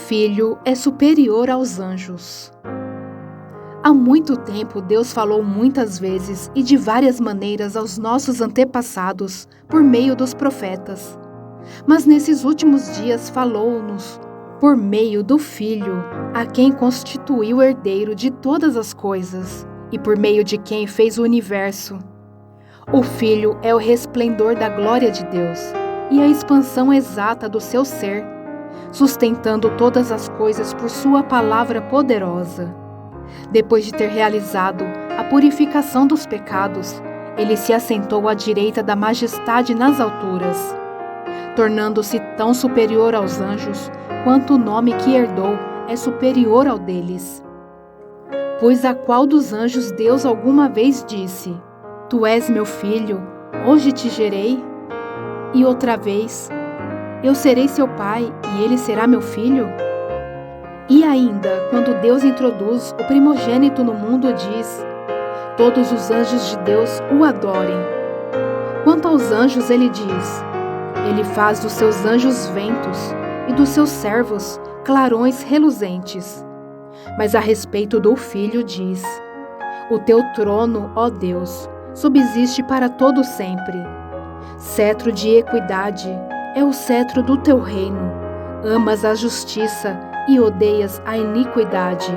Filho é superior aos anjos. Há muito tempo, Deus falou muitas vezes e de várias maneiras aos nossos antepassados por meio dos profetas. Mas nesses últimos dias falou-nos por meio do Filho, a quem constituiu herdeiro de todas as coisas e por meio de quem fez o universo. O Filho é o resplendor da glória de Deus e a expansão exata do seu ser, sustentando todas as coisas por sua palavra poderosa. Depois de ter realizado a purificação dos pecados, ele se assentou à direita da majestade nas alturas, tornando-se tão superior aos anjos quanto o nome que herdou é superior ao deles. Pois a qual dos anjos Deus alguma vez disse: Tu és meu filho, hoje te gerei? E outra vez: Eu serei seu pai e ele será meu filho? E ainda, quando Deus introduz o primogênito no mundo, diz: Todos os anjos de Deus o adorem. Quanto aos anjos, ele diz: Ele faz dos seus anjos ventos e dos seus servos clarões reluzentes. Mas a respeito do Filho diz: O teu trono, ó Deus, subsiste para todo sempre. Cetro de equidade é o cetro do teu reino. Amas a justiça e odeias a iniquidade.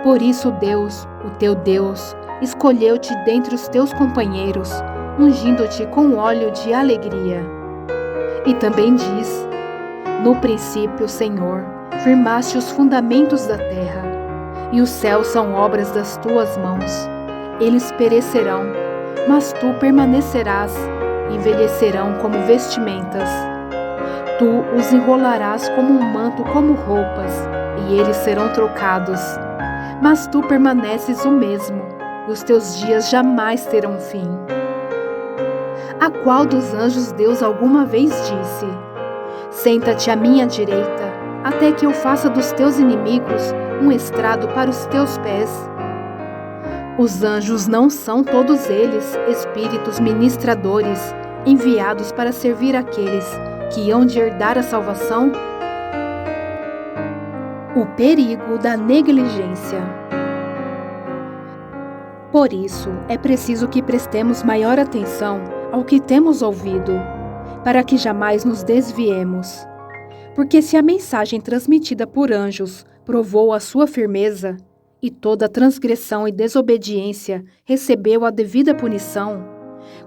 Por isso Deus, o teu Deus, escolheu-te dentre os teus companheiros, ungindo-te com óleo de alegria. E também diz: No princípio, Senhor, firmaste os fundamentos da terra, e os céus são obras das tuas mãos. Eles perecerão, mas tu permanecerás, envelhecerão como vestimentas. Tu os enrolarás como um manto, como roupas, e eles serão trocados. Mas tu permaneces o mesmo, e os teus dias jamais terão fim. A qual dos anjos Deus alguma vez disse: Senta-te à minha direita, até que eu faça dos teus inimigos um estrado para os teus pés? Os anjos não são todos eles espíritos ministradores, enviados para servir aqueles que hão de herdar a salvação? O perigo da negligência. Por isso, é preciso que prestemos maior atenção ao que temos ouvido, para que jamais nos desviemos. Porque se a mensagem transmitida por anjos provou a sua firmeza, e toda transgressão e desobediência recebeu a devida punição,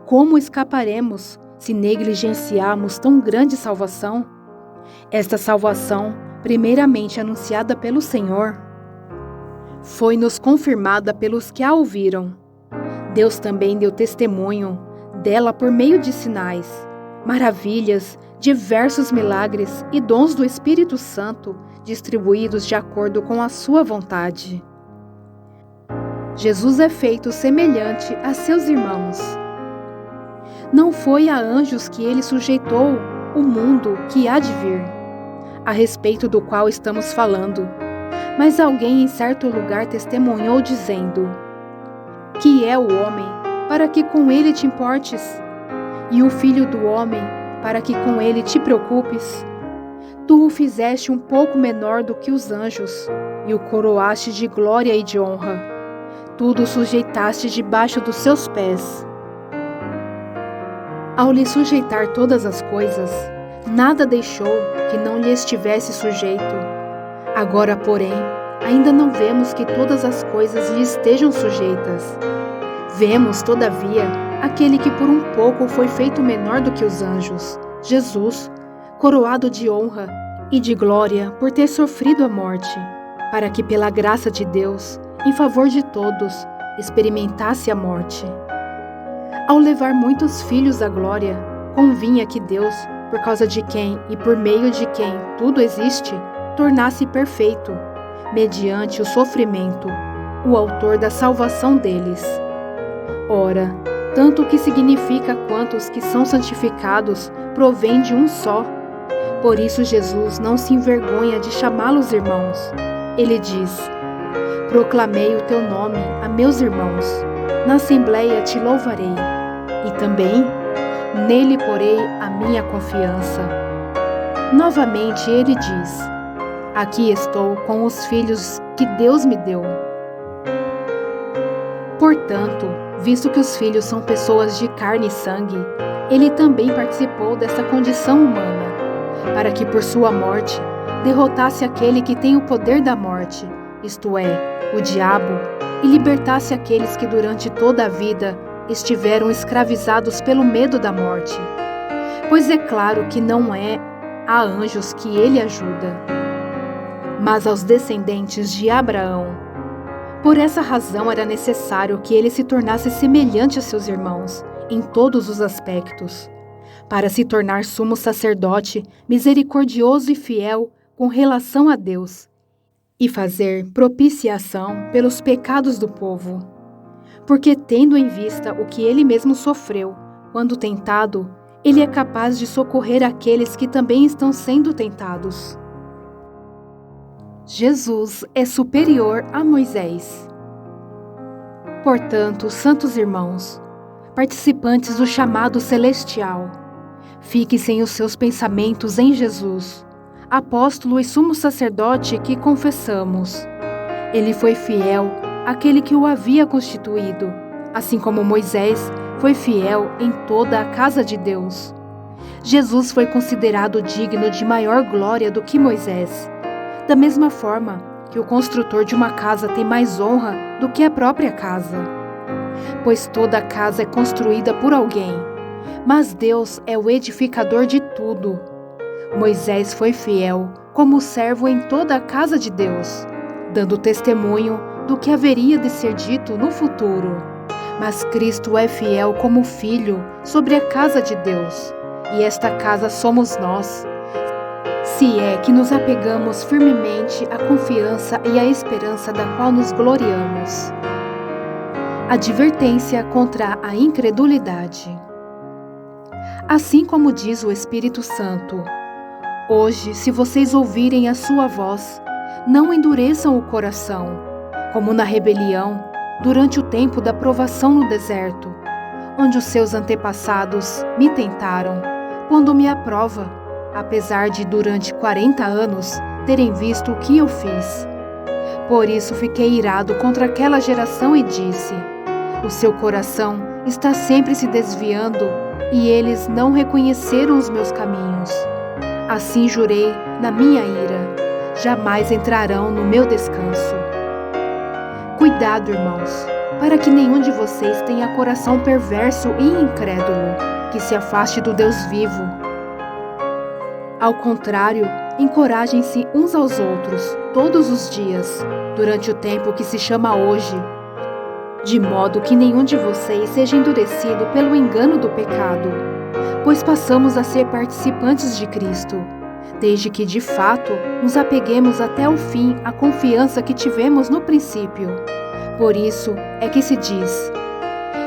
como escaparemos se negligenciarmos tão grande salvação? Esta salvação, primeiramente anunciada pelo Senhor, foi-nos confirmada pelos que a ouviram. Deus também deu testemunho dela por meio de sinais, maravilhas, diversos milagres e dons do Espírito Santo, distribuídos de acordo com a sua vontade. Jesus é feito semelhante a seus irmãos. Não foi a anjos que ele sujeitou o mundo que há de vir, a respeito do qual estamos falando, mas alguém em certo lugar testemunhou dizendo: Que é o homem, para que com ele te importes, e o filho do homem, para que com ele te preocupes? Tu o fizeste um pouco menor do que os anjos, e o coroaste de glória e de honra. Tudo o sujeitaste debaixo dos seus pés. Ao lhe sujeitar todas as coisas, nada deixou que não lhe estivesse sujeito. Agora, porém, ainda não vemos que todas as coisas lhe estejam sujeitas. Vemos, todavia, aquele que por um pouco foi feito menor do que os anjos, Jesus, coroado de honra e de glória por ter sofrido a morte, para que pela graça de Deus, em favor de todos, experimentasse a morte. Ao levar muitos filhos à glória, convinha que Deus, por causa de quem e por meio de quem tudo existe, tornasse perfeito, mediante o sofrimento, o autor da salvação deles. Ora, tanto o que significa quanto os que são santificados provém de um só. Por isso Jesus não se envergonha de chamá-los irmãos. Ele diz: Proclamei o teu nome a meus irmãos, na assembleia te louvarei, e também nele porei a minha confiança. Novamente ele diz: Aqui estou com os filhos que Deus me deu. Portanto, visto que os filhos são pessoas de carne e sangue, ele também participou dessa condição humana, para que por sua morte derrotasse aquele que tem o poder da morte, isto é, o diabo, e libertasse aqueles que durante toda a vida estiveram escravizados pelo medo da morte. Pois é claro que não é a anjos que ele ajuda, mas aos descendentes de Abraão. Por essa razão era necessário que ele se tornasse semelhante a seus irmãos, em todos os aspectos, para se tornar sumo sacerdote, misericordioso e fiel com relação a Deus, e fazer propiciação pelos pecados do povo. Porque, tendo em vista o que ele mesmo sofreu, quando tentado, ele é capaz de socorrer aqueles que também estão sendo tentados. Jesus é superior a Moisés. Portanto, santos irmãos, participantes do chamado celestial, fixem os seus pensamentos em Jesus, apóstolo e sumo sacerdote que confessamos. Ele foi fiel àquele que o havia constituído, assim como Moisés foi fiel em toda a casa de Deus. Jesus foi considerado digno de maior glória do que Moisés, da mesma forma que o construtor de uma casa tem mais honra do que a própria casa. Pois toda casa é construída por alguém, mas Deus é o edificador de tudo. Moisés foi fiel como servo em toda a casa de Deus, dando testemunho do que haveria de ser dito no futuro. Mas Cristo é fiel como filho sobre a casa de Deus, e esta casa somos nós, se é que nos apegamos firmemente à confiança e à esperança da qual nos gloriamos. Advertência contra a incredulidade. Assim como diz o Espírito Santo: hoje, se vocês ouvirem a sua voz, não endureçam o coração, como na rebelião, durante o tempo da provação no deserto, onde os seus antepassados me tentaram, pondo-me à prova, apesar de durante 40 anos terem visto o que eu fiz. Por isso fiquei irado contra aquela geração e disse: o seu coração está sempre se desviando e eles não reconheceram os meus caminhos. Assim jurei na minha ira: jamais entrarão no meu descanso. Cuidado, irmãos, para que nenhum de vocês tenha coração perverso e incrédulo, que se afaste do Deus vivo. Ao contrário, encorajem-se uns aos outros todos os dias, durante o tempo que se chama hoje, de modo que nenhum de vocês seja endurecido pelo engano do pecado, pois passamos a ser participantes de Cristo, desde que, de fato, nos apeguemos até o fim à confiança que tivemos no princípio. Por isso é que se diz: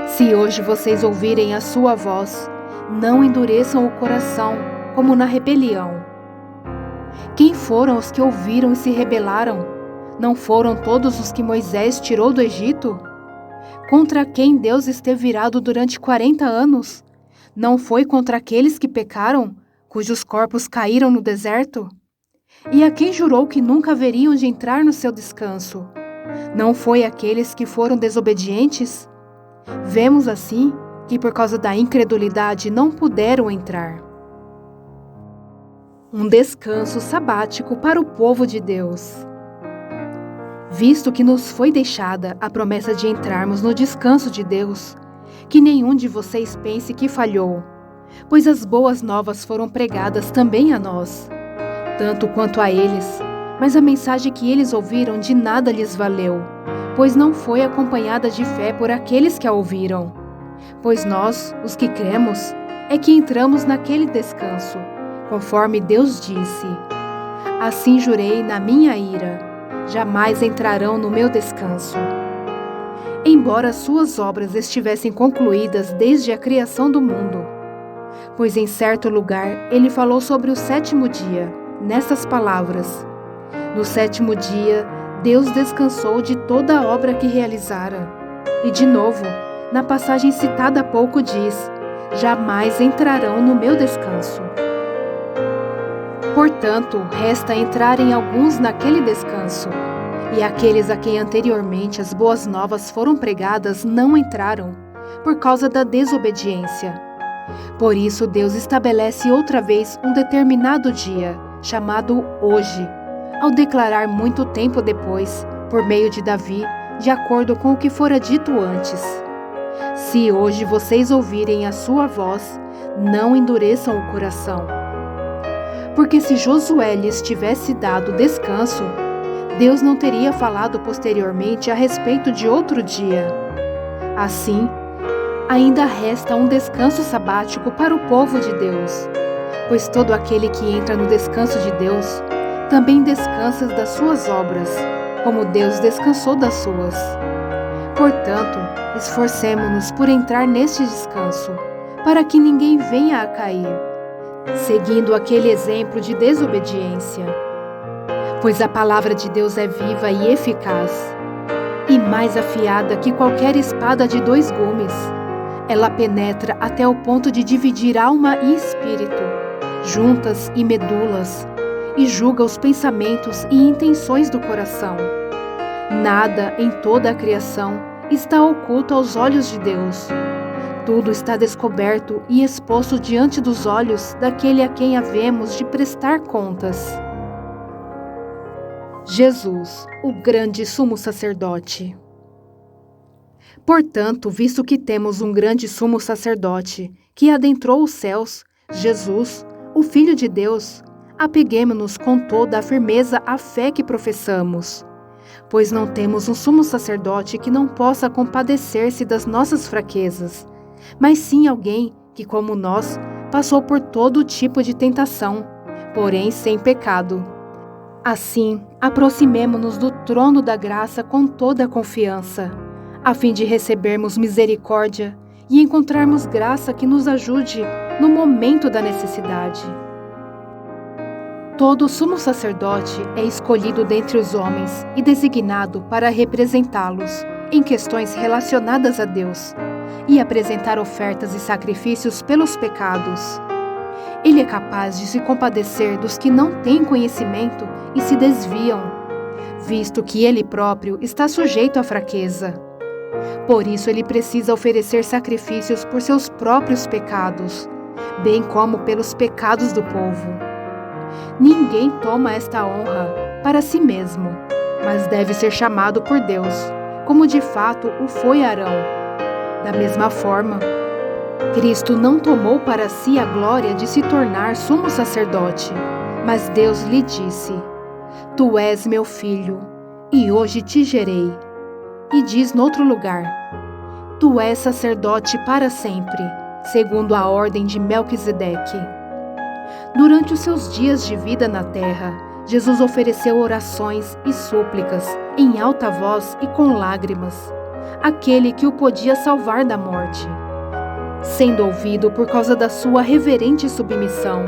se hoje vocês ouvirem a sua voz, não endureçam o coração, como na rebelião. Quem foram os que ouviram e se rebelaram? Não foram todos os que Moisés tirou do Egito? Contra quem Deus esteve irado durante 40 anos? Não foi contra aqueles que pecaram, cujos corpos caíram no deserto? E a quem jurou que nunca haveriam de entrar no seu descanso? Não foi aqueles que foram desobedientes? Vemos assim que por causa da incredulidade não puderam entrar. Um descanso sabático para o povo de Deus. Visto que nos foi deixada a promessa de entrarmos no descanso de Deus, que nenhum de vocês pense que falhou, pois as boas novas foram pregadas também a nós, tanto quanto a eles, mas a mensagem que eles ouviram de nada lhes valeu, pois não foi acompanhada de fé por aqueles que a ouviram. Pois nós, os que cremos, é que entramos naquele descanso, conforme Deus disse: assim jurei na minha ira, jamais entrarão no meu descanso. Embora suas obras estivessem concluídas desde a criação do mundo. Pois em certo lugar ele falou sobre o sétimo dia, nestas palavras: no sétimo dia, Deus descansou de toda a obra que realizara. E de novo, na passagem citada há pouco diz: jamais entrarão no meu descanso. Portanto, resta entrarem alguns naquele descanso, e aqueles a quem anteriormente as boas novas foram pregadas não entraram, por causa da desobediência. Por isso Deus estabelece outra vez um determinado dia, chamado hoje, ao declarar muito tempo depois, por meio de Davi, de acordo com o que fora dito antes: se hoje vocês ouvirem a sua voz, não endureçam o coração. Porque se Josué lhes tivesse dado descanso, Deus não teria falado posteriormente a respeito de outro dia. Assim, ainda resta um descanso sabático para o povo de Deus, pois todo aquele que entra no descanso de Deus também descansa das suas obras, como Deus descansou das suas. Portanto, esforcemo-nos por entrar neste descanso, para que ninguém venha a cair, seguindo aquele exemplo de desobediência. Pois a palavra de Deus é viva e eficaz, e mais afiada que qualquer espada de 2 gumes. Ela penetra até o ponto de dividir alma e espírito, juntas e medulas, e julga os pensamentos e intenções do coração. Nada em toda a criação está oculto aos olhos de Deus. Tudo está descoberto e exposto diante dos olhos daquele a quem havemos de prestar contas. Jesus, o grande sumo sacerdote. Portanto, visto que temos um grande sumo sacerdote que adentrou os céus, Jesus, o Filho de Deus, apeguemo-nos com toda a firmeza à fé que professamos. Pois não temos um sumo sacerdote que não possa compadecer-se das nossas fraquezas, mas sim alguém que, como nós, passou por todo tipo de tentação, porém sem pecado. Assim, aproximemo-nos do trono da graça com toda a confiança, a fim de recebermos misericórdia e encontrarmos graça que nos ajude no momento da necessidade. Todo sumo sacerdote é escolhido dentre os homens e designado para representá-los em questões relacionadas a Deus e apresentar ofertas e sacrifícios pelos pecados. Ele é capaz de se compadecer dos que não têm conhecimento e se desviam, visto que ele próprio está sujeito à fraqueza. Por isso ele precisa oferecer sacrifícios por seus próprios pecados, bem como pelos pecados do povo. Ninguém toma esta honra para si mesmo, mas deve ser chamado por Deus, como de fato o foi Arão. Da mesma forma, Cristo não tomou para si a glória de se tornar sumo sacerdote, mas Deus lhe disse: Tu és meu filho, e hoje te gerei. E diz noutro lugar: Tu és sacerdote para sempre, segundo a ordem de Melquisedeque. Durante os seus dias de vida na terra, Jesus ofereceu orações e súplicas, em alta voz e com lágrimas, àquele que o podia salvar da morte, sendo ouvido por causa da sua reverente submissão.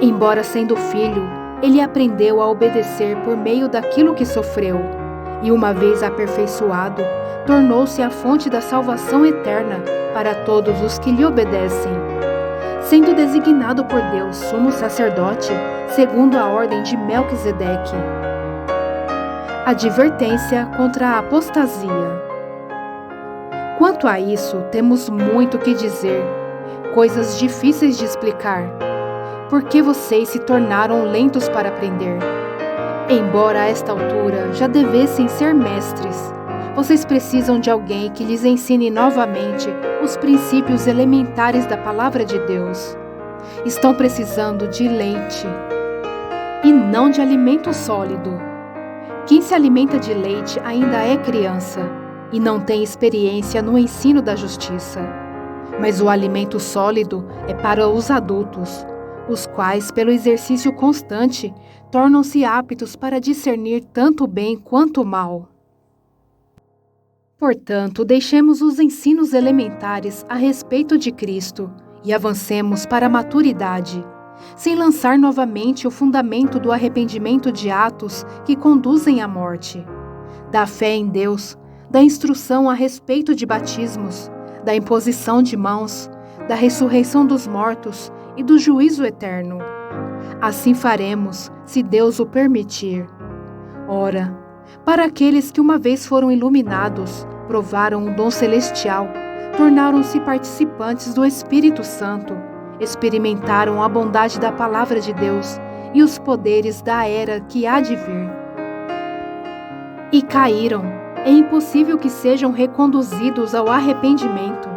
Embora sendo filho, ele aprendeu a obedecer por meio daquilo que sofreu, e uma vez aperfeiçoado, tornou-se a fonte da salvação eterna para todos os que lhe obedecem, sendo designado por Deus sumo sacerdote, segundo a ordem de Melquisedeque. Advertência contra a apostasia. Quanto a isso, temos muito que dizer, coisas difíceis de explicar, porque vocês se tornaram lentos para aprender. Embora a esta altura já devessem ser mestres, vocês precisam de alguém que lhes ensine novamente os princípios elementares da palavra de Deus. Estão precisando de leite e não de alimento sólido. Quem se alimenta de leite ainda é criança e não tem experiência no ensino da justiça. Mas o alimento sólido é para os adultos, os quais, pelo exercício constante, tornam-se aptos para discernir tanto o bem quanto o mal. Portanto, deixemos os ensinos elementares a respeito de Cristo e avancemos para a maturidade, sem lançar novamente o fundamento do arrependimento de atos que conduzem à morte, da fé em Deus, da instrução a respeito de batismos, da imposição de mãos, da ressurreição dos mortos e do juízo eterno. Assim faremos, se Deus o permitir. Ora, para aqueles que uma vez foram iluminados, provaram o dom celestial, tornaram-se participantes do Espírito Santo, experimentaram a bondade da palavra de Deus e os poderes da era que há de vir. E caíram, é impossível que sejam reconduzidos ao arrependimento,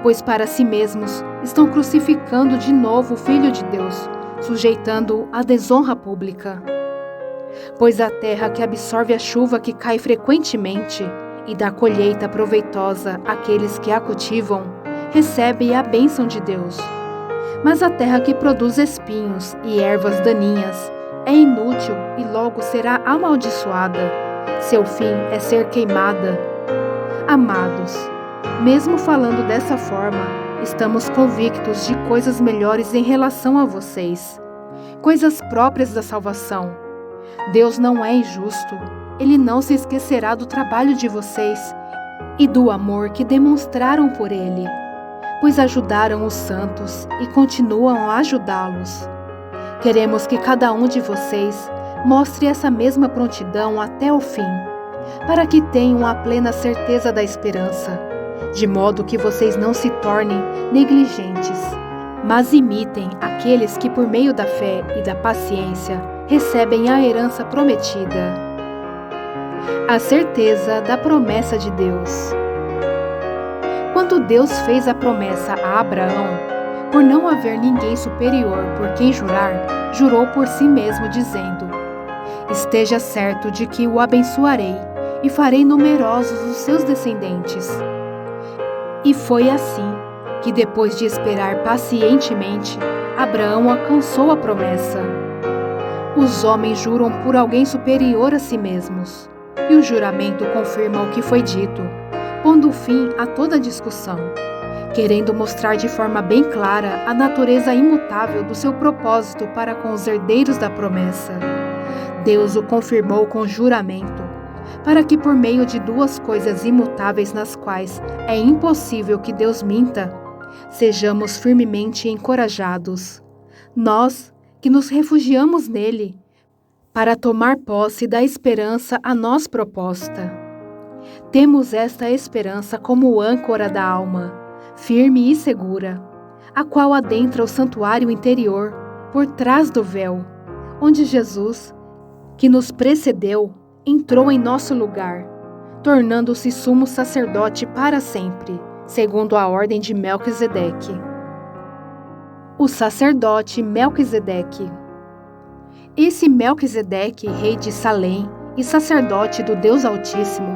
pois para si mesmos estão crucificando de novo o Filho de Deus, sujeitando-o à desonra pública. Pois a terra que absorve a chuva que cai frequentemente e dá colheita proveitosa àqueles que a cultivam, recebe a bênção de Deus. Mas a terra que produz espinhos e ervas daninhas é inútil e logo será amaldiçoada. Seu fim é ser queimada. Amados, mesmo falando dessa forma, estamos convictos de coisas melhores em relação a vocês, coisas próprias da salvação. Deus não é injusto, Ele não se esquecerá do trabalho de vocês e do amor que demonstraram por Ele, pois ajudaram os santos e continuam a ajudá-los. Queremos que cada um de vocês mostre essa mesma prontidão até o fim, para que tenham a plena certeza da esperança, de modo que vocês não se tornem negligentes, mas imitem aqueles que por meio da fé e da paciência recebem a herança prometida. A certeza da promessa de Deus. Quando Deus fez a promessa a Abraão, por não haver ninguém superior por quem jurar, jurou por si mesmo, dizendo: Esteja certo de que o abençoarei e farei numerosos os seus descendentes. E foi assim que, depois de esperar pacientemente, Abraão alcançou a promessa. Os homens juram por alguém superior a si mesmos, e o juramento confirma o que foi dito, pondo fim a toda discussão, querendo mostrar de forma bem clara a natureza imutável do seu propósito para com os herdeiros da promessa. Deus o confirmou com juramento, para que por meio de duas coisas imutáveis nas quais é impossível que Deus minta, sejamos firmemente encorajados, nós que nos refugiamos nele, para tomar posse da esperança a nós proposta. Temos esta esperança como âncora da alma, firme e segura, a qual adentra o santuário interior, por trás do véu, onde Jesus, que nos precedeu, entrou em nosso lugar, tornando-se sumo sacerdote para sempre, segundo a ordem de Melquisedeque. O sacerdote Melquisedeque. Esse Melquisedeque, rei de Salém e sacerdote do Deus Altíssimo,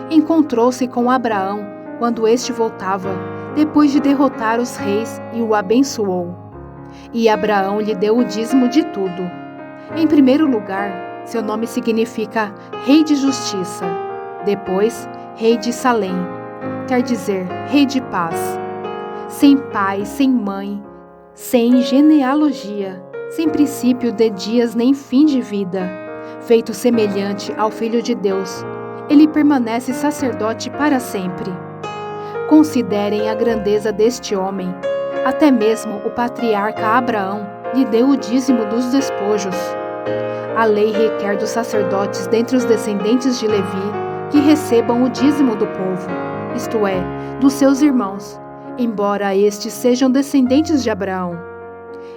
encontrou-se com Abraão quando este voltava, depois de derrotar os reis, e o abençoou. E Abraão lhe deu o dízimo de tudo. Em primeiro lugar, seu nome significa Rei de Justiça. Depois, Rei de Salém, quer dizer Rei de Paz. Sem pai, sem mãe, sem genealogia, sem princípio de dias nem fim de vida, feito semelhante ao Filho de Deus, ele permanece sacerdote para sempre. Considerem a grandeza deste homem. Até mesmo o patriarca Abraão lhe deu o dízimo dos despojos. A lei requer dos sacerdotes dentre os descendentes de Levi que recebam o dízimo do povo, isto é, dos seus irmãos, embora estes sejam descendentes de Abraão.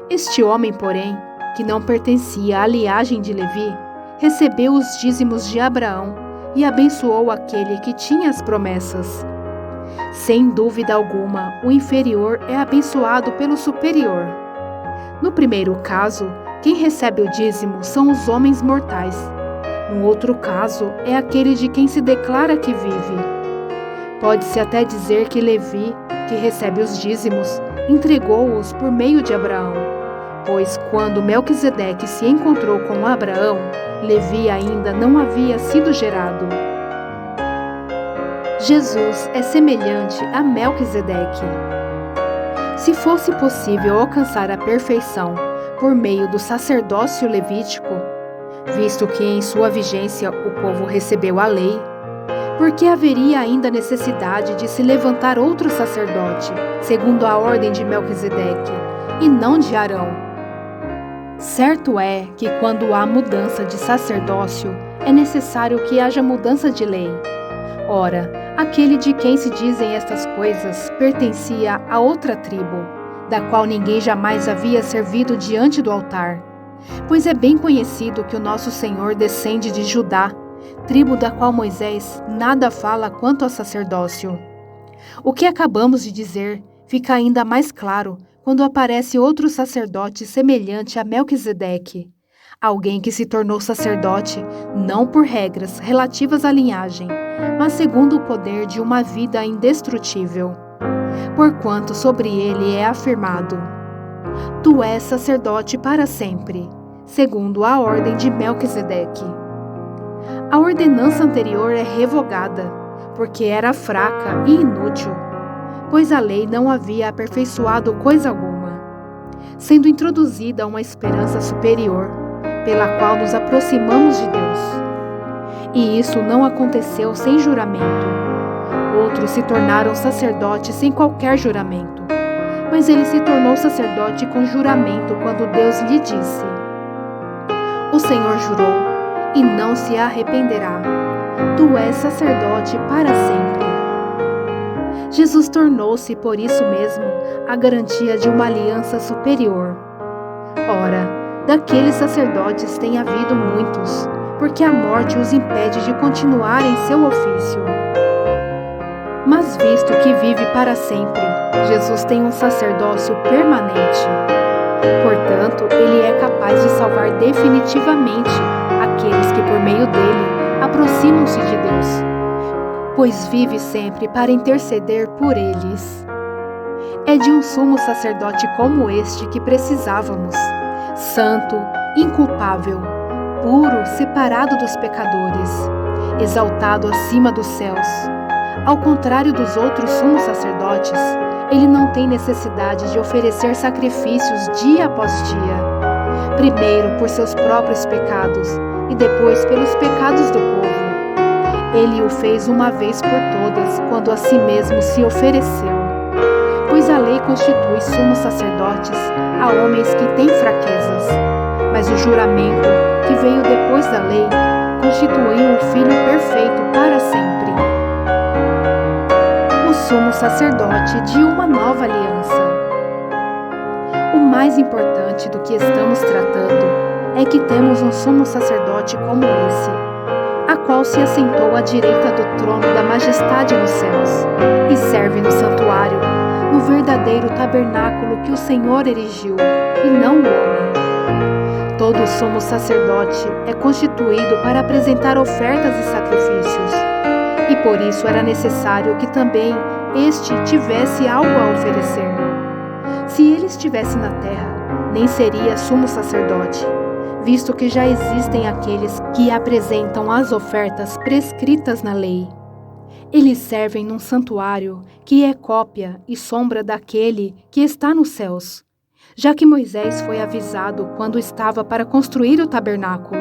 Este homem, porém, que não pertencia à linhagem de Levi, recebeu os dízimos de Abraão e abençoou aquele que tinha as promessas. Sem dúvida alguma, o inferior é abençoado pelo superior. No primeiro caso, quem recebe o dízimo são os homens mortais. No outro caso, é aquele de quem se declara que vive. Pode-se até dizer que Levi, que recebe os dízimos, entregou-os por meio de Abraão, pois quando Melquisedeque se encontrou com Abraão, Levi ainda não havia sido gerado. Jesus é semelhante a Melquisedeque. Se fosse possível alcançar a perfeição por meio do sacerdócio levítico, visto que em sua vigência o povo recebeu a lei, por que haveria ainda necessidade de se levantar outro sacerdote, segundo a ordem de Melquisedeque, e não de Arão. Certo é que quando há mudança de sacerdócio, é necessário que haja mudança de lei. Ora, aquele de quem se dizem estas coisas pertencia a outra tribo, da qual ninguém jamais havia servido diante do altar. Pois é bem conhecido que o nosso Senhor descende de Judá, tribo da qual Moisés nada fala quanto ao sacerdócio. O que acabamos de dizer fica ainda mais claro quando aparece outro sacerdote semelhante a Melquisedeque, alguém que se tornou sacerdote não por regras relativas à linhagem, mas segundo o poder de uma vida indestrutível. Porquanto sobre ele é afirmado: Tu és sacerdote para sempre, segundo a ordem de Melquisedeque. A ordenança anterior é revogada, porque era fraca e inútil, pois a lei não havia aperfeiçoado coisa alguma, sendo introduzida uma esperança superior, pela qual nos aproximamos de Deus. E isso não aconteceu sem juramento. Outros se tornaram sacerdotes sem qualquer juramento, mas ele se tornou sacerdote com juramento quando Deus lhe disse: O Senhor jurou, e não se arrependerá. Tu és sacerdote para sempre. Jesus tornou-se, por isso mesmo, a garantia de uma aliança superior. Ora, daqueles sacerdotes tem havido muitos, porque a morte os impede de continuar em seu ofício. Mas visto que vive para sempre, Jesus tem um sacerdócio permanente. Portanto, ele é capaz de salvar definitivamente aqueles que por meio dele aproximam-se de Deus, pois vive sempre para interceder por eles. É de um sumo sacerdote como este que precisávamos, santo, inculpável, puro, separado dos pecadores, exaltado acima dos céus. Ao contrário dos outros sumos sacerdotes, ele não tem necessidade de oferecer sacrifícios dia após dia, primeiro por seus próprios pecados e depois pelos pecados do povo. Ele o fez uma vez por todas, quando a si mesmo se ofereceu. Pois a lei constitui sumos sacerdotes a homens que têm fraquezas, mas o juramento, que veio depois da lei, constituiu o Filho perfeito para sempre. O sumo sacerdote de uma nova aliança. O mais importante do que estamos tratando é que temos um sumo sacerdote como esse, a qual se assentou à direita do trono da majestade nos céus, e serve no santuário, no verdadeiro tabernáculo que o Senhor erigiu, e não o homem. Todo sumo sacerdote é constituído para apresentar ofertas e sacrifícios, e por isso era necessário que também este tivesse algo a oferecer. Se ele estivesse na terra, nem seria sumo sacerdote, visto que já existem aqueles que apresentam as ofertas prescritas na lei. Eles servem num santuário que é cópia e sombra daquele que está nos céus, já que Moisés foi avisado quando estava para construir o tabernáculo.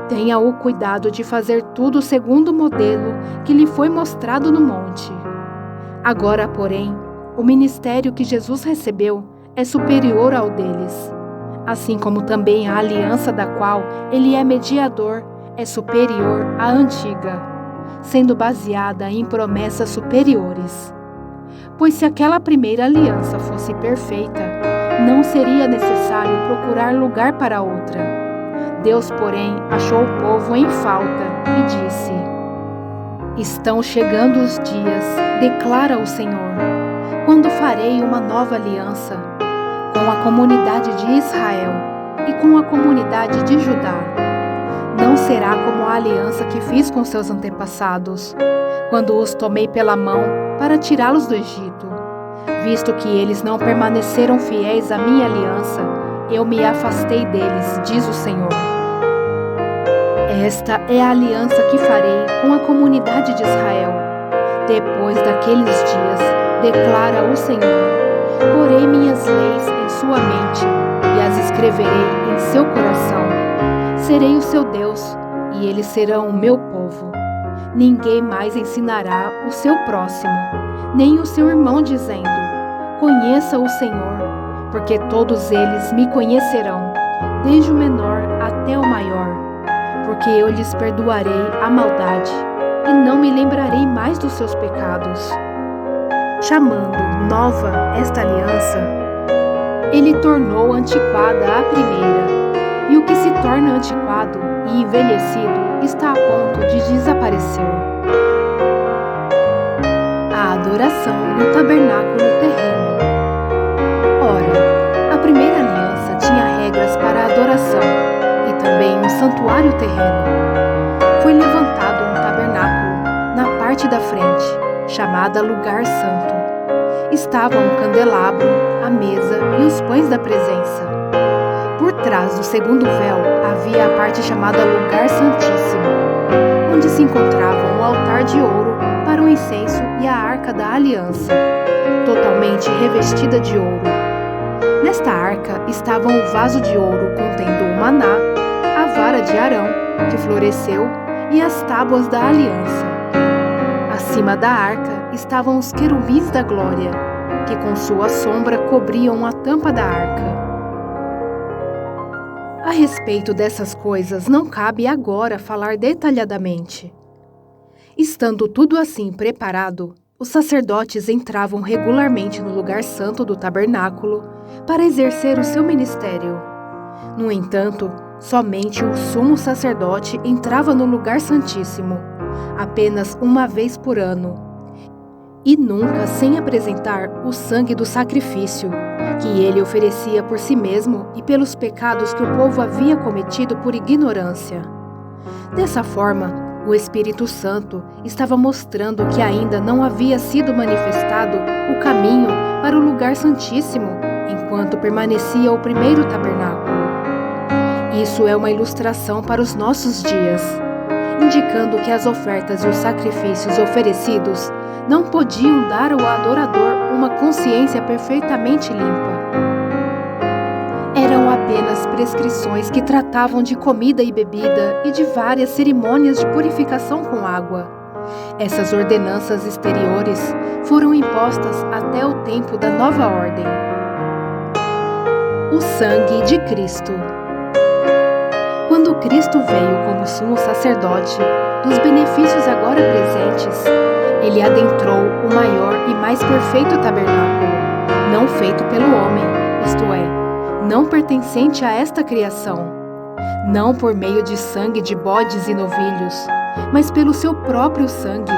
Tenha o cuidado de fazer tudo segundo o modelo que lhe foi mostrado no monte. Agora, porém, o ministério que Jesus recebeu é superior ao deles, assim como também a aliança da qual ele é mediador é superior à antiga, sendo baseada em promessas superiores. Pois se aquela primeira aliança fosse perfeita, não seria necessário procurar lugar para outra. Deus, porém, achou o povo em falta e disse: Estão chegando os dias, declara o Senhor, quando farei uma nova aliança com a comunidade de Israel e com a comunidade de Judá. Não será como a aliança que fiz com seus antepassados, quando os tomei pela mão para tirá-los do Egito. Visto que eles não permaneceram fiéis à minha aliança, eu me afastei deles, diz o Senhor. Esta é a aliança que farei com a comunidade de Israel. Depois daqueles dias, declara o Senhor, porei minhas leis em sua mente e as escreverei em seu coração. Serei o seu Deus e eles serão o meu povo. Ninguém mais ensinará o seu próximo, nem o seu irmão, dizendo: Conheça o Senhor, porque todos eles me conhecerão, desde o menor até o maior, porque eu lhes perdoarei a maldade e não me lembrarei mais dos seus pecados. Chamando nova esta aliança, ele tornou antiquada a primeira, e o que se torna antiquado e envelhecido está a ponto de desaparecer. A adoração no tabernáculo terreno. Ora, a primeira aliança tinha regras para a adoração e também um santuário terreno. Foi levantado um tabernáculo na parte da frente, chamada Lugar Santo. Estavam um candelabro, a mesa e os pães da presença. Por trás do segundo véu havia a parte chamada Lugar Santíssimo, onde se encontravam o altar de ouro para o incenso e a arca da aliança, totalmente revestida de ouro. Nesta arca estavam o vaso de ouro contendo o maná, a vara de Arão, que floresceu, e as tábuas da aliança. Acima da arca estavam os querubins da glória, que com sua sombra cobriam a tampa da arca. A respeito dessas coisas não cabe agora falar detalhadamente. Estando tudo assim preparado, os sacerdotes entravam regularmente no lugar santo do tabernáculo para exercer o seu ministério. No entanto, somente o sumo sacerdote entrava no lugar santíssimo, apenas uma vez por ano, e nunca sem apresentar o sangue do sacrifício, que ele oferecia por si mesmo e pelos pecados que o povo havia cometido por ignorância. Dessa forma, o Espírito Santo estava mostrando que ainda não havia sido manifestado o caminho para o lugar santíssimo, enquanto permanecia o primeiro tabernáculo. Isso é uma ilustração para os nossos dias, indicando que as ofertas e os sacrifícios oferecidos não podiam dar ao adorador uma consciência perfeitamente limpa. Eram apenas prescrições que tratavam de comida e bebida e de várias cerimônias de purificação com água. Essas ordenanças exteriores foram impostas até o tempo da nova ordem. O sangue de Cristo. Quando Cristo veio como sumo sacerdote dos benefícios agora presentes, ele adentrou o maior e mais perfeito tabernáculo, não feito pelo homem, isto é, não pertencente a esta criação, não por meio de sangue de bodes e novilhos, mas pelo seu próprio sangue.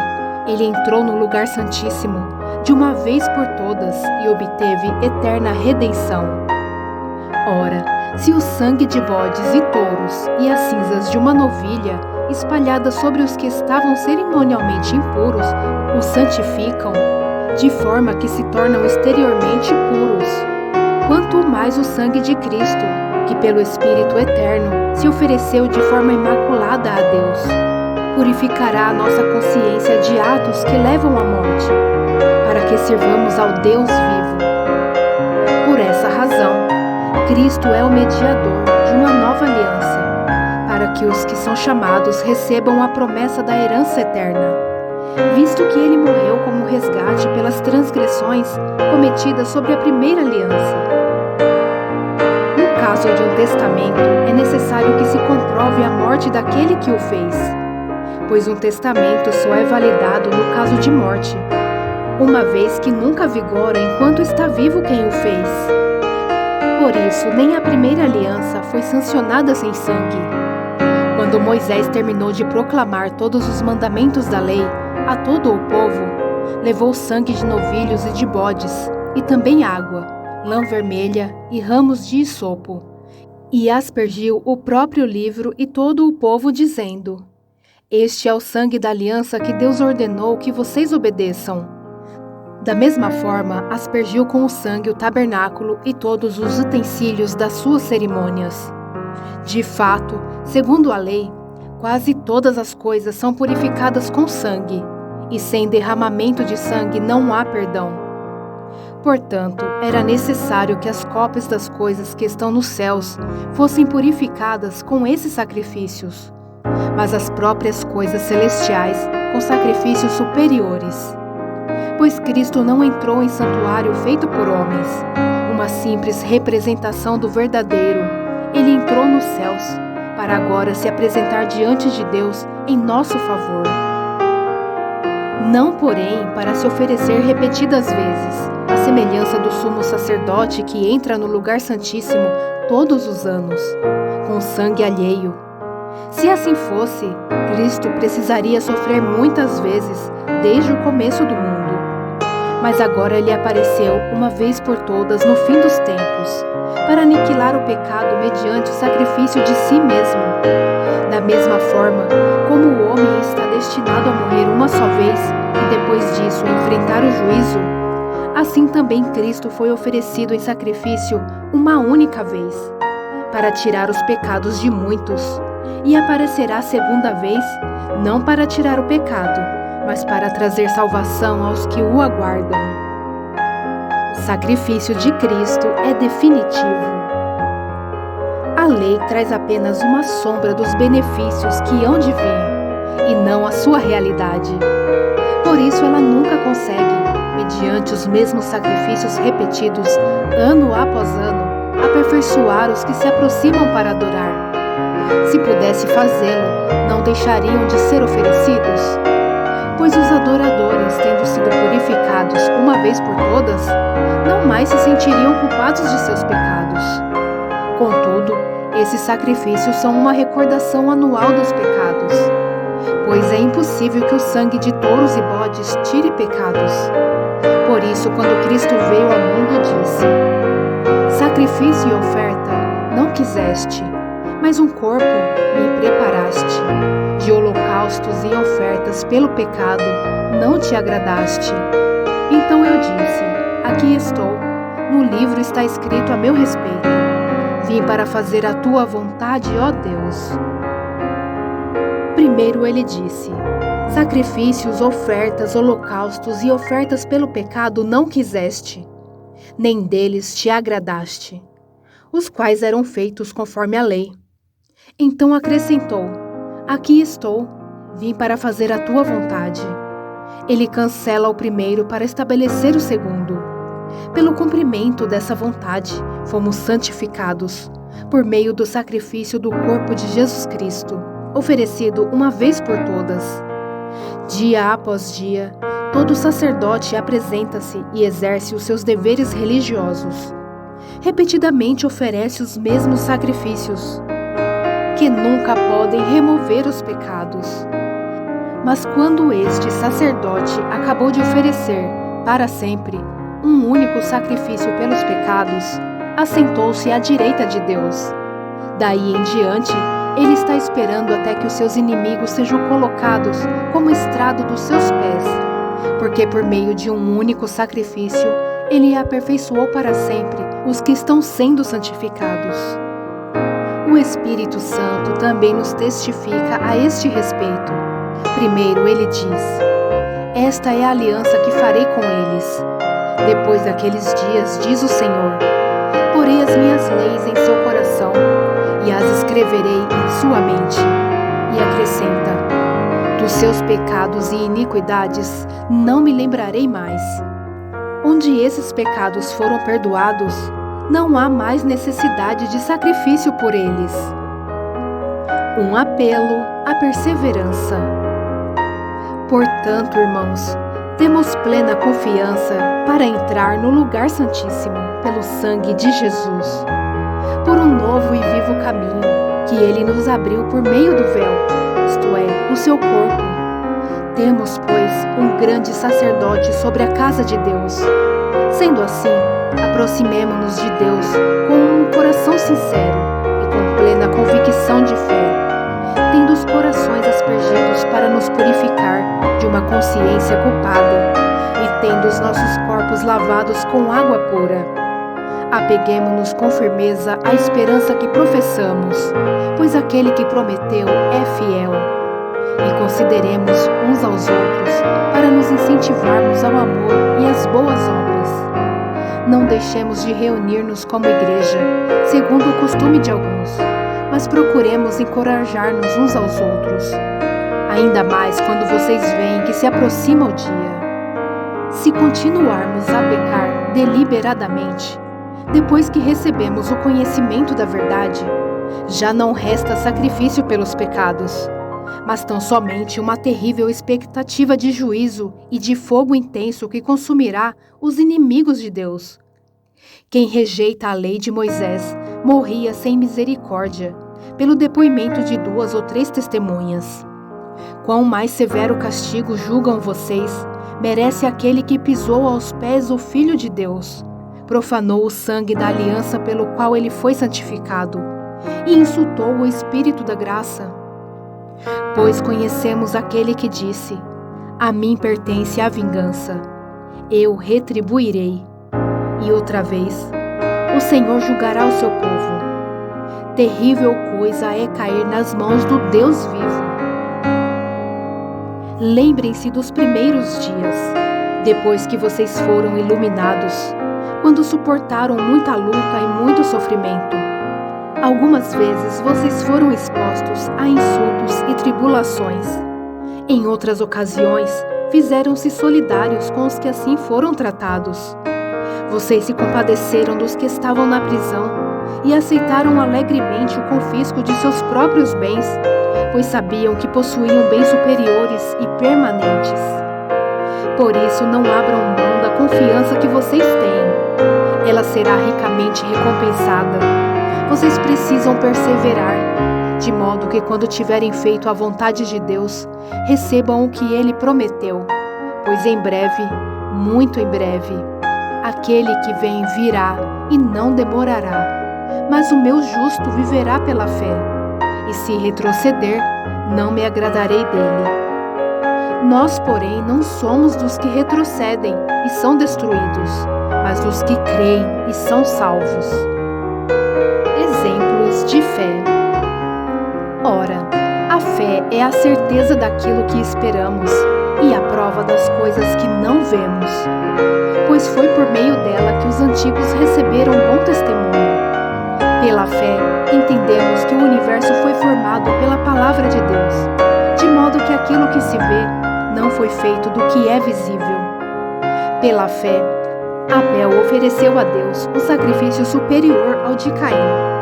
Ele entrou no lugar santíssimo de uma vez por todas e obteve eterna redenção. Ora, se o sangue de bodes e touros e as cinzas de uma novilha espalhadas sobre os que estavam cerimonialmente impuros os santificam, de forma que se tornam exteriormente puros, quanto mais o sangue de Cristo, que pelo Espírito Eterno se ofereceu de forma imaculada a Deus, purificará a nossa consciência de atos que levam à morte, para que sirvamos ao Deus vivo. Por essa razão, Cristo é o mediador de uma nova aliança, para que os que são chamados recebam a promessa da herança eterna, visto que ele morreu como resgate pelas transgressões cometidas sobre a primeira aliança. No caso de um testamento, é necessário que se comprove a morte daquele que o fez, pois um testamento só é validado no caso de morte, uma vez que nunca vigora enquanto está vivo quem o fez. Por isso, nem a primeira aliança foi sancionada sem sangue. Quando Moisés terminou de proclamar todos os mandamentos da lei a todo o povo, levou sangue de novilhos e de bodes, e também água, lã vermelha e ramos de hisopo, e aspergiu o próprio livro e todo o povo, dizendo: Este é o sangue da aliança que Deus ordenou que vocês obedeçam. Da mesma forma, aspergiu com o sangue o tabernáculo e todos os utensílios das suas cerimônias. De fato, segundo a lei, quase todas as coisas são purificadas com sangue, e sem derramamento de sangue não há perdão. Portanto, era necessário que as cópias das coisas que estão nos céus fossem purificadas com esses sacrifícios, mas as próprias coisas celestiais com sacrifícios superiores. Pois Cristo não entrou em santuário feito por homens, uma simples representação do verdadeiro, ele entrou nos céus, para agora se apresentar diante de Deus em nosso favor. Não, porém, para se oferecer repetidas vezes, à semelhança do sumo sacerdote que entra no lugar santíssimo todos os anos, com sangue alheio. Se assim fosse, Cristo precisaria sofrer muitas vezes desde o começo do mundo. Mas agora ele apareceu uma vez por todas no fim dos tempos, para aniquilar o pecado mediante o sacrifício de si mesmo. Da mesma forma, como o homem está destinado a morrer uma só vez e depois disso enfrentar o juízo, assim também Cristo foi oferecido em sacrifício uma única vez, para tirar os pecados de muitos, e aparecerá segunda vez, não para tirar o pecado, mas para trazer salvação aos que o aguardam. O sacrifício de Cristo é definitivo. A lei traz apenas uma sombra dos benefícios que hão de vir, e não a sua realidade. Por isso ela nunca consegue, mediante os mesmos sacrifícios repetidos, ano após ano, aperfeiçoar os que se aproximam para adorar. Se pudesse fazê-lo, não deixariam de ser oferecidos? Pois os adoradores, tendo sido purificados uma vez por todas, não mais se sentiriam culpados de seus pecados. Contudo, esses sacrifícios são uma recordação anual dos pecados, pois é impossível que o sangue de touros e bodes tire pecados. Por isso, quando Cristo veio ao mundo, disse: sacrifício e oferta não quiseste, mas um corpo me preparaste. De holocaustos e ofertas pelo pecado não te agradaste. Então eu disse: aqui estou, no livro está escrito a meu respeito. Vim para fazer a tua vontade, ó Deus. Primeiro ele disse: sacrifícios, ofertas, holocaustos e ofertas pelo pecado não quiseste, nem deles te agradaste, os quais eram feitos conforme a lei. Então acrescentou: aqui estou, vim para fazer a tua vontade. Ele cancela o primeiro para estabelecer o segundo. Pelo cumprimento dessa vontade, fomos santificados, por meio do sacrifício do corpo de Jesus Cristo, oferecido uma vez por todas. Dia após dia, todo sacerdote apresenta-se e exerce os seus deveres religiosos. Repetidamente oferece os mesmos sacrifícios, que nunca podem remover os pecados. Mas quando este sacerdote acabou de oferecer, para sempre, um único sacrifício pelos pecados, assentou-se à direita de Deus. Daí em diante, ele está esperando até que os seus inimigos sejam colocados como estrado dos seus pés, porque por meio de um único sacrifício, ele aperfeiçoou para sempre os que estão sendo santificados. O Espírito Santo também nos testifica a este respeito. Primeiro ele diz: esta é a aliança que farei com eles. Depois daqueles dias, diz o Senhor, porei as minhas leis em seu coração e as escreverei em sua mente. E acrescenta: dos seus pecados e iniquidades não me lembrarei mais. Onde esses pecados foram perdoados, não há mais necessidade de sacrifício por eles. Um apelo à perseverança. Portanto, irmãos, temos plena confiança para entrar no lugar santíssimo pelo sangue de Jesus, por um novo e vivo caminho que ele nos abriu por meio do véu, isto é, do seu corpo. Temos, pois, um grande sacerdote sobre a casa de Deus. Sendo assim, aproximemo-nos de Deus com um coração sincero e com plena convicção de fé, tendo os corações aspergidos para nos purificar de uma consciência culpada e tendo os nossos corpos lavados com água pura. Apeguemo-nos com firmeza à esperança que professamos, pois aquele que prometeu é fiel. E consideremos uns aos outros para nos incentivarmos ao amor e às boas obras. Não deixemos de reunir-nos como igreja, segundo o costume de alguns, mas procuremos encorajar-nos uns aos outros, ainda mais quando vocês veem que se aproxima o dia. Se continuarmos a pecar deliberadamente, Depois que recebemos o conhecimento da verdade, já não resta sacrifício pelos pecados, mas tão somente uma terrível expectativa de juízo e de fogo intenso que consumirá os inimigos de Deus. Quem rejeita a lei de Moisés morria sem misericórdia, pelo depoimento de 2 ou 3 testemunhas. Quão mais severo castigo julgam vocês, merece aquele que pisou aos pés o Filho de Deus, profanou o sangue da aliança pelo qual ele foi santificado, e insultou o Espírito da graça. Pois conhecemos aquele que disse: a mim pertence a vingança, eu retribuirei. E outra vez, o Senhor julgará o seu povo. Terrível coisa é cair nas mãos do Deus vivo. Lembrem-se dos primeiros dias, depois que vocês foram iluminados, quando suportaram muita luta e muito sofrimento. Algumas vezes vocês foram expostos a insultos e tribulações. Em outras ocasiões, fizeram-se solidários com os que assim foram tratados. Vocês se compadeceram dos que estavam na prisão e aceitaram alegremente o confisco de seus próprios bens, pois sabiam que possuíam bens superiores e permanentes. Por isso, não abram mão da confiança que vocês têm. Ela será ricamente recompensada. Vocês precisam perseverar, de modo que quando tiverem feito a vontade de Deus, recebam o que Ele prometeu, pois em breve, muito em breve, aquele que vem virá e não demorará. Mas o meu justo viverá pela fé, e se retroceder, não me agradarei dele. Nós, porém, não somos dos que retrocedem e são destruídos, mas dos que creem e são salvos. Exemplos de fé. Ora, a fé é a certeza daquilo que esperamos e a prova das coisas que não vemos, pois foi por meio dela que os antigos receberam bom testemunho. Pela fé, entendemos que o universo foi formado pela palavra de Deus, de modo que aquilo que se vê não foi feito do que é visível. Pela fé, Abel ofereceu a Deus um sacrifício superior ao de Caim.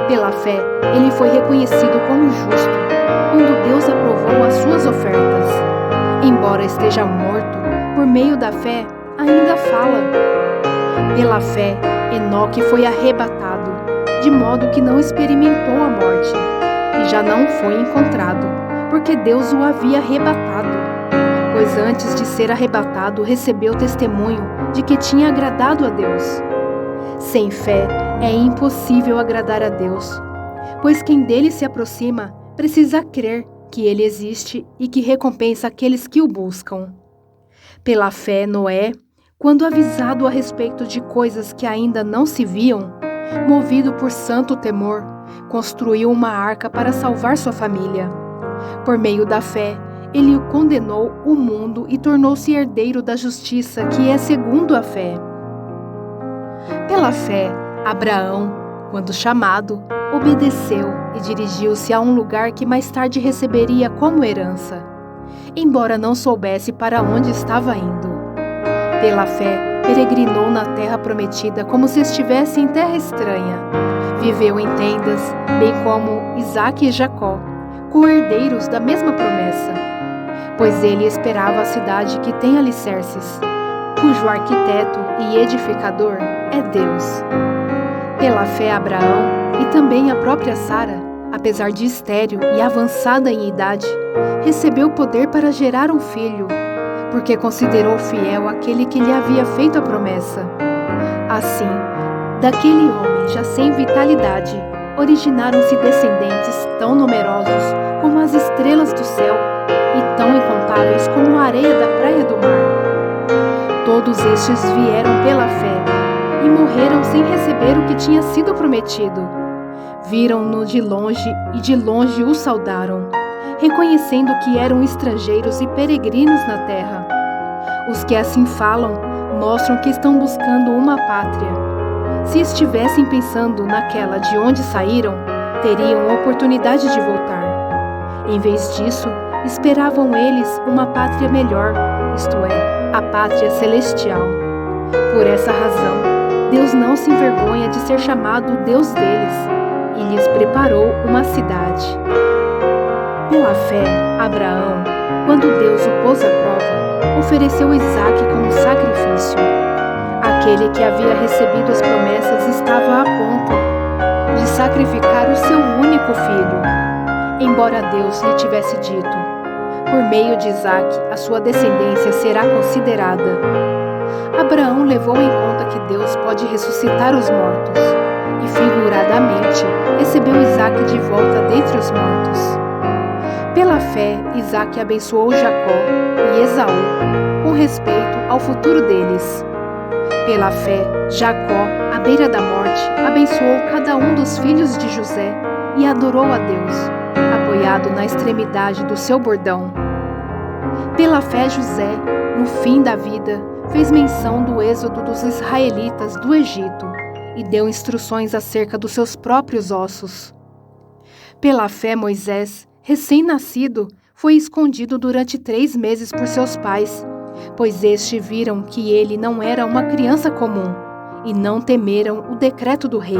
Pela fé, ele foi reconhecido como justo, quando Deus aprovou as suas ofertas. Embora esteja morto, por meio da fé, ainda fala. Pela fé, Enoque foi arrebatado, de modo que não experimentou a morte, e já não foi encontrado, porque Deus o havia arrebatado. Pois antes de ser arrebatado, recebeu testemunho de que tinha agradado a Deus. Sem fé, é impossível agradar a Deus, pois quem dele se aproxima precisa crer que ele existe e que recompensa aqueles que o buscam. Pela fé, Noé, quando avisado a respeito de coisas que ainda não se viam, movido por santo temor, construiu uma arca para salvar sua família. Por meio da fé, ele condenou o mundo e tornou-se herdeiro da justiça, que é segundo a fé. Pela fé, Abraão, quando chamado, obedeceu e dirigiu-se a um lugar que mais tarde receberia como herança, embora não soubesse para onde estava indo. Pela fé, peregrinou na terra prometida como se estivesse em terra estranha. Viveu em tendas, bem como Isaque e Jacó, co-herdeiros da mesma promessa, pois ele esperava a cidade que tem alicerces, cujo arquiteto e edificador é Deus. Pela fé, Abraão e também a própria Sara, apesar de estéril e avançada em idade, recebeu poder para gerar um filho, porque considerou fiel aquele que lhe havia feito a promessa. Assim, daquele homem já sem vitalidade, originaram-se descendentes tão numerosos como as estrelas do céu e tão incontáveis como a areia da praia do mar. Todos estes vieram pela fé e morreram sem receber o que tinha sido prometido. Viram-no de longe e de longe o saudaram, reconhecendo que eram estrangeiros e peregrinos na terra. Os que assim falam mostram que estão buscando uma pátria. Se estivessem pensando naquela de onde saíram, teriam oportunidade de voltar. Em vez disso, esperavam eles uma pátria melhor, isto é, a pátria celestial. Por essa razão, Deus não se envergonha de ser chamado Deus deles e lhes preparou uma cidade. Pela fé, Abraão, quando Deus o pôs à prova, ofereceu Isaque como sacrifício. Aquele que havia recebido as promessas estava a ponto de sacrificar o seu único filho, embora Deus lhe tivesse dito: por meio de Isaque, a sua descendência será considerada. Abraão levou em conta que Deus pode ressuscitar os mortos, e figuradamente recebeu Isaque de volta dentre os mortos. Pela fé, Isaque abençoou Jacó e Esaú, com respeito ao futuro deles. Pela fé, Jacó, à beira da morte, abençoou cada um dos filhos de José e adorou a Deus, apoiado na extremidade do seu bordão. Pela fé, José, no fim da vida, fez menção do êxodo dos israelitas do Egito e deu instruções acerca dos seus próprios ossos. Pela fé, Moisés, recém-nascido, foi escondido durante 3 meses por seus pais, pois estes viram que ele não era uma criança comum e não temeram o decreto do rei.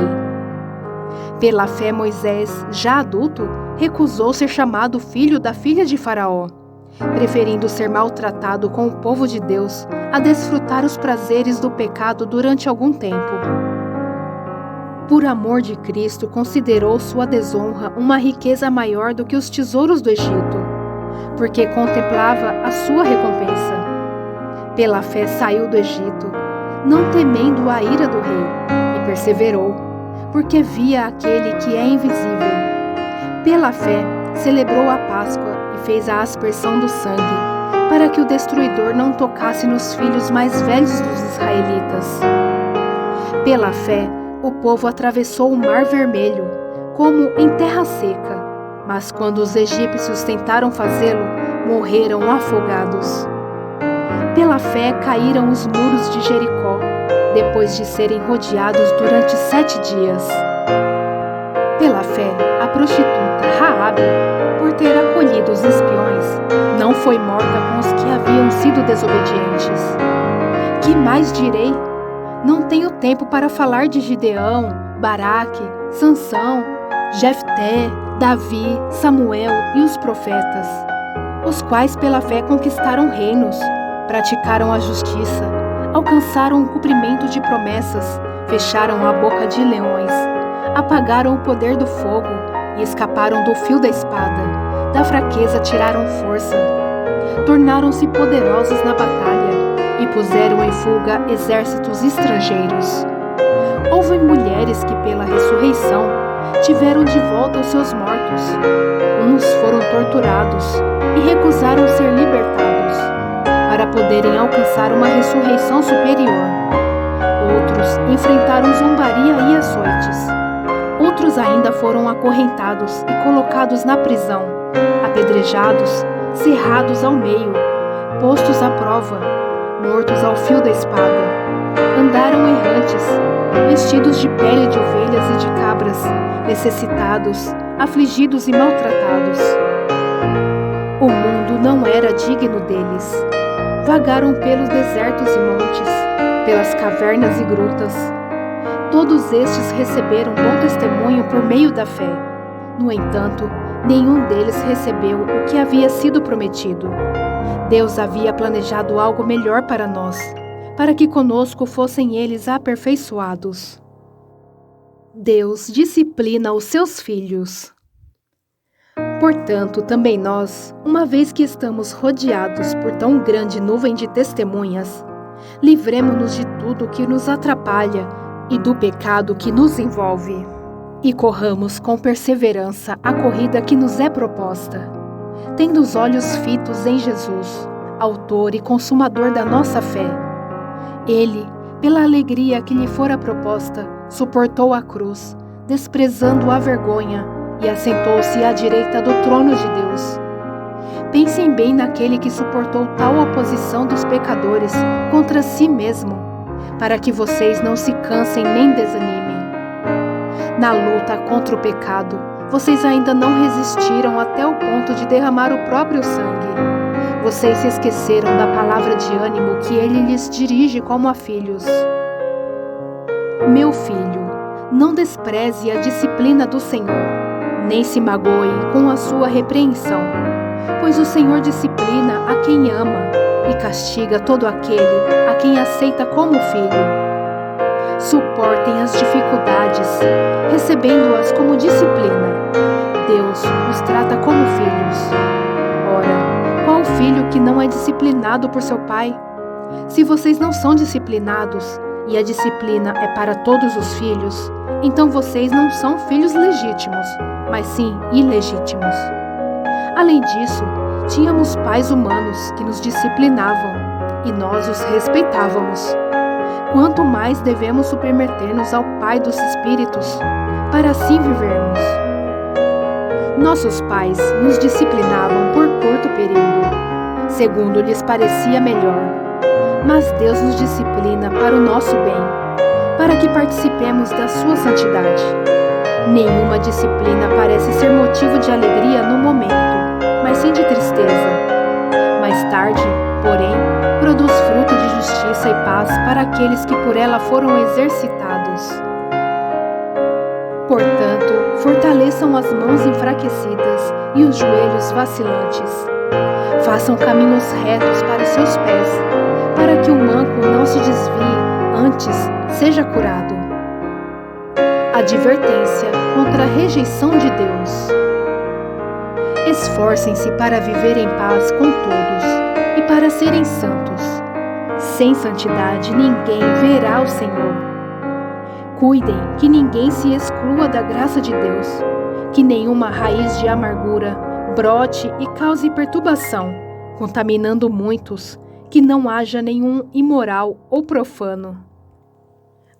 Pela fé, Moisés, já adulto, recusou ser chamado filho da filha de Faraó, preferindo ser maltratado com o povo de Deus a desfrutar os prazeres do pecado durante algum tempo. Por amor de Cristo, considerou sua desonra uma riqueza maior do que os tesouros do Egito, porque contemplava a sua recompensa. Pela fé saiu do Egito, não temendo a ira do rei, e perseverou, porque via aquele que é invisível. Pela fé, celebrou a Páscoa e fez a aspersão do sangue, para que o destruidor não tocasse nos filhos mais velhos dos israelitas. Pela fé, o povo atravessou o Mar Vermelho, como em terra seca, mas quando os egípcios tentaram fazê-lo, morreram afogados. Pela fé caíram os muros de Jericó, depois de serem rodeados durante 7 dias. Pela fé, a prostituta Raabe, por ter acolhido os espiões, não foi morta com os que haviam sido desobedientes. Que mais direi? Não tenho tempo para falar de Gideão, Baraque, Sansão, Jefté, Davi, Samuel e os profetas, os quais pela fé conquistaram reinos, praticaram a justiça, alcançaram o cumprimento de promessas, fecharam a boca de leões, apagaram o poder do fogo e escaparam do fio da espada, da fraqueza tiraram força, tornaram-se poderosos na batalha e puseram em fuga exércitos estrangeiros. Houve mulheres que pela ressurreição tiveram de volta os seus mortos. Uns foram torturados e recusaram ser libertados, para poderem alcançar uma ressurreição superior. Outros enfrentaram zombaria e açoites. Outros ainda foram acorrentados e colocados na prisão, apedrejados, cerrados ao meio, postos à prova, mortos ao fio da espada. Andaram errantes, vestidos de pele de ovelhas e de cabras, necessitados, afligidos e maltratados. O mundo não era digno deles. Vagaram pelos desertos e montes, pelas cavernas e grutas. Todos estes receberam bom testemunho por meio da fé. No entanto, nenhum deles recebeu o que havia sido prometido. Deus havia planejado algo melhor para nós, para que conosco fossem eles aperfeiçoados. Deus disciplina os seus filhos. Portanto, também nós, uma vez que estamos rodeados por tão grande nuvem de testemunhas, livremo-nos de tudo que nos atrapalha e do pecado que nos envolve, e corramos com perseverança a corrida que nos é proposta, tendo os olhos fitos em Jesus, autor e consumador da nossa fé. Ele, pela alegria que lhe fora proposta, suportou a cruz, desprezando a vergonha, e assentou-se à direita do trono de Deus. Pensem bem naquele que suportou tal oposição dos pecadores contra si mesmo, para que vocês não se cansem nem desanimem. Na luta contra o pecado, vocês ainda não resistiram até o ponto de derramar o próprio sangue. Vocês se esqueceram da palavra de ânimo que ele lhes dirige como a filhos. Meu filho, não despreze a disciplina do Senhor, nem se magoe com a sua repreensão, pois o Senhor disciplina a quem ama e castiga todo aquele a quem aceita como filho. Suportem as dificuldades, recebendo-as como disciplina. Deus os trata como filhos. Ora, qual filho que não é disciplinado por seu pai? Se vocês não são disciplinados, e a disciplina é para todos os filhos, então vocês não são filhos legítimos, mas sim ilegítimos. Além disso, tínhamos pais humanos que nos disciplinavam, e nós os respeitávamos. Quanto mais devemos submeter-nos ao Pai dos Espíritos, para assim vivermos. Nossos pais nos disciplinavam por curto período, segundo lhes parecia melhor. Mas Deus nos disciplina para o nosso bem, para que participemos da sua santidade. Nenhuma disciplina parece ser motivo de alegria no momento, mas sim de tristeza. Mais tarde, porém, produz fruto de justiça e paz para aqueles que por ela foram exercitados. Portanto, fortaleçam as mãos enfraquecidas e os joelhos vacilantes. Façam caminhos retos para seus pés, para que o manco não se desvie, antes seja curado. Advertência contra a rejeição de Deus. Esforcem-se para viver em paz com todos e para serem santos. Sem santidade ninguém verá o Senhor. Cuidem que ninguém se exclua da graça de Deus, que nenhuma raiz de amargura brote e cause perturbação, contaminando muitos, que não haja nenhum imoral ou profano.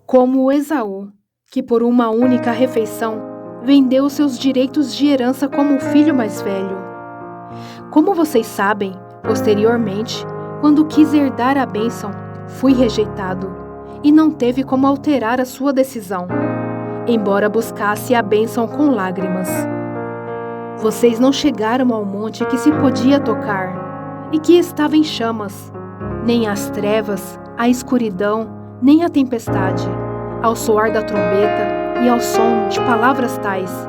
Como Esaú, que por uma única refeição vendeu seus direitos de herança como o filho mais velho. Como vocês sabem, posteriormente, quando quis herdar a bênção, fui rejeitado, e não teve como alterar a sua decisão, embora buscasse a bênção com lágrimas. Vocês não chegaram ao monte que se podia tocar, e que estava em chamas, nem às trevas, à escuridão, nem à tempestade, ao soar da trombeta e ao som de palavras tais,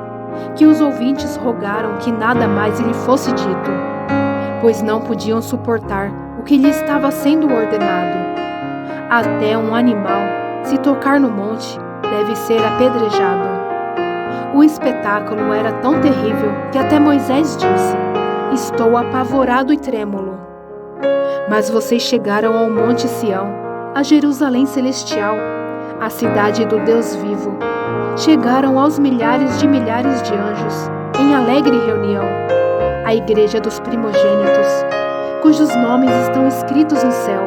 que os ouvintes rogaram que nada mais lhe fosse dito, pois não podiam suportar o que lhe estava sendo ordenado. Até um animal, se tocar no monte, deve ser apedrejado. O espetáculo era tão terrível que até Moisés disse: "Estou apavorado e trêmulo." Mas vocês chegaram ao Monte Sião, a Jerusalém celestial, a cidade do Deus vivo. Chegaram aos milhares de anjos, em alegre reunião, a igreja dos primogênitos, cujos nomes estão escritos no céu.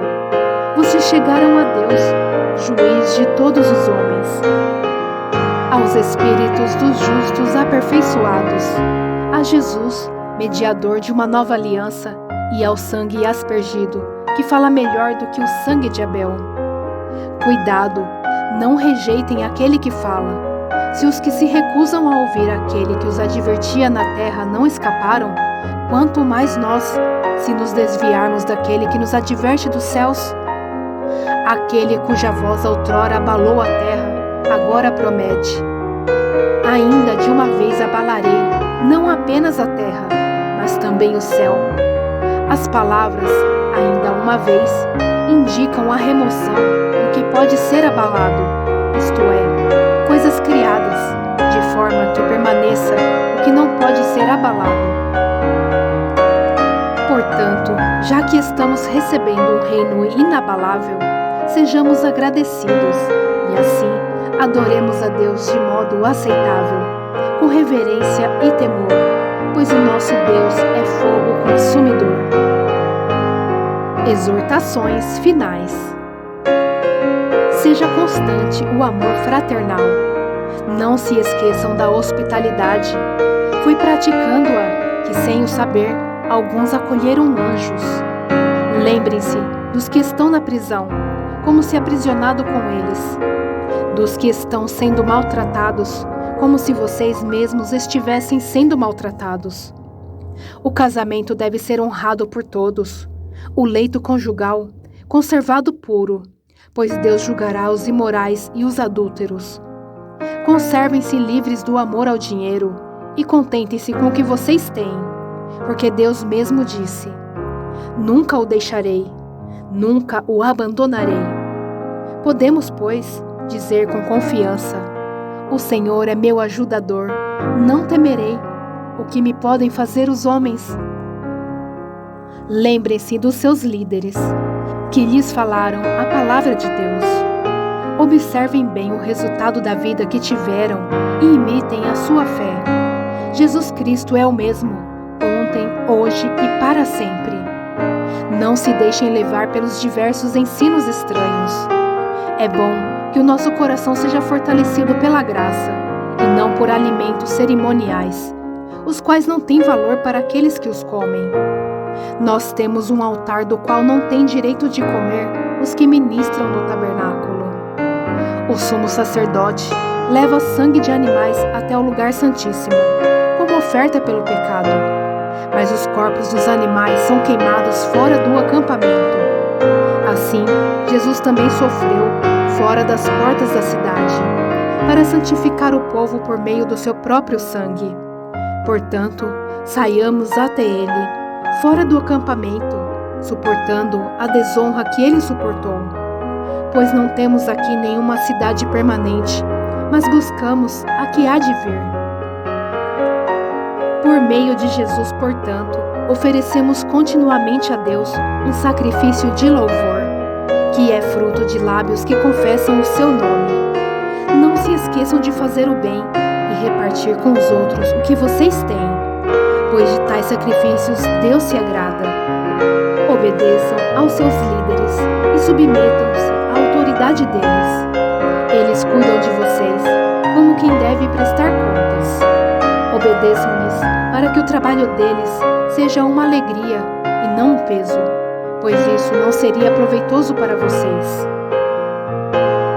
Vocês chegaram a Deus, juiz de todos os homens, aos espíritos dos justos aperfeiçoados, a Jesus, mediador de uma nova aliança, e ao sangue aspergido, que fala melhor do que o sangue de Abel. Cuidado, não rejeitem aquele que fala. Se os que se recusam a ouvir aquele que os advertia na terra não escaparam, quanto mais nós, se nos desviarmos daquele que nos adverte dos céus? Aquele cuja voz outrora abalou a terra, agora promete: ainda de uma vez abalarei, não apenas a terra, mas também o céu. As palavras, ainda uma vez, indicam a remoção do que pode ser abalado, isto é, coisas criadas, de forma que permaneça o que não pode ser abalado. Portanto, já que estamos recebendo um reino inabalável, sejamos agradecidos e assim adoremos a Deus de modo aceitável, com reverência e temor, pois o nosso Deus é fogo consumidor. Exortações finais. Seja constante o amor fraternal. Não se esqueçam da hospitalidade. Fui praticando-a, que sem o saber, alguns acolheram anjos. Lembrem-se dos que estão na prisão, como se aprisionado com eles. Dos que estão sendo maltratados, como se vocês mesmos estivessem sendo maltratados. O casamento deve ser honrado por todos. O leito conjugal, conservado puro, pois Deus julgará os imorais e os adúlteros. Conservem-se livres do amor ao dinheiro e contentem-se com o que vocês têm, porque Deus mesmo disse: nunca o deixarei, nunca o abandonarei. Podemos, pois, dizer com confiança: o Senhor é meu ajudador, não temerei o que me podem fazer os homens. Lembrem-se dos seus líderes, que lhes falaram a palavra de Deus. Observem bem o resultado da vida que tiveram e imitem a sua fé. Jesus Cristo é o mesmo, ontem, hoje e para sempre. Não se deixem levar pelos diversos ensinos estranhos. É bom que o nosso coração seja fortalecido pela graça, e não por alimentos cerimoniais, os quais não têm valor para aqueles que os comem. Nós temos um altar do qual não têm direito de comer os que ministram no tabernáculo. O sumo sacerdote leva sangue de animais até o lugar santíssimo, como oferta pelo pecado, mas os corpos dos animais são queimados fora do acampamento. Assim, Jesus também sofreu fora das portas da cidade, para santificar o povo por meio do seu próprio sangue. Portanto, saiamos até ele, fora do acampamento, suportando a desonra que ele suportou. Pois não temos aqui nenhuma cidade permanente, mas buscamos a que há de vir. Por meio de Jesus, portanto, oferecemos continuamente a Deus um sacrifício de louvor, que é fruto de lábios que confessam o seu nome. Não se esqueçam de fazer o bem e repartir com os outros o que vocês têm, pois de tais sacrifícios Deus se agrada. Obedeçam aos seus líderes e submetam-se à autoridade deles. Eles cuidam de vocês como quem deve prestar contas. Obedeçam-lhes para que o trabalho deles seja uma alegria e não um peso, pois isso não seria proveitoso para vocês.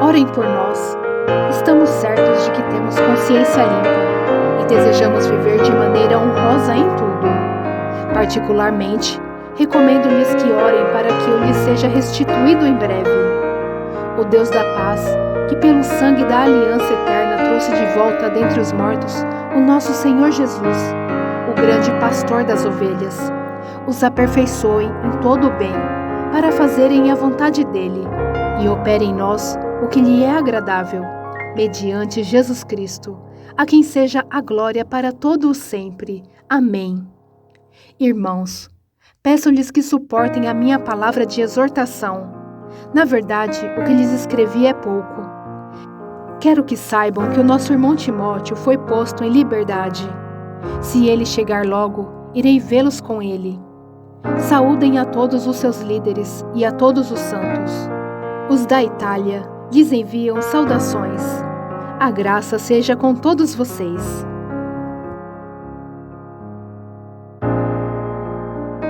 Orem por nós. Estamos certos de que temos consciência limpa e desejamos viver de maneira honrosa em tudo. Particularmente, recomendo-lhes que orem para que eu lhes seja restituído em breve. O Deus da paz, que pelo sangue da aliança eterna trouxe de volta dentre os mortos o nosso Senhor Jesus, o grande pastor das ovelhas, os aperfeiçoe em todo o bem, para fazerem a vontade dele, e opere em nós o que lhe é agradável, mediante Jesus Cristo, a quem seja a glória para todo o sempre. Amém. Irmãos, peço-lhes que suportem a minha palavra de exortação. Na verdade, o que lhes escrevi é pouco. Quero que saibam que o nosso irmão Timóteo foi posto em liberdade. Se ele chegar logo, irei vê-los com ele. Saúdem a todos os seus líderes e a todos os santos. Os da Itália lhes enviam saudações. A graça seja com todos vocês.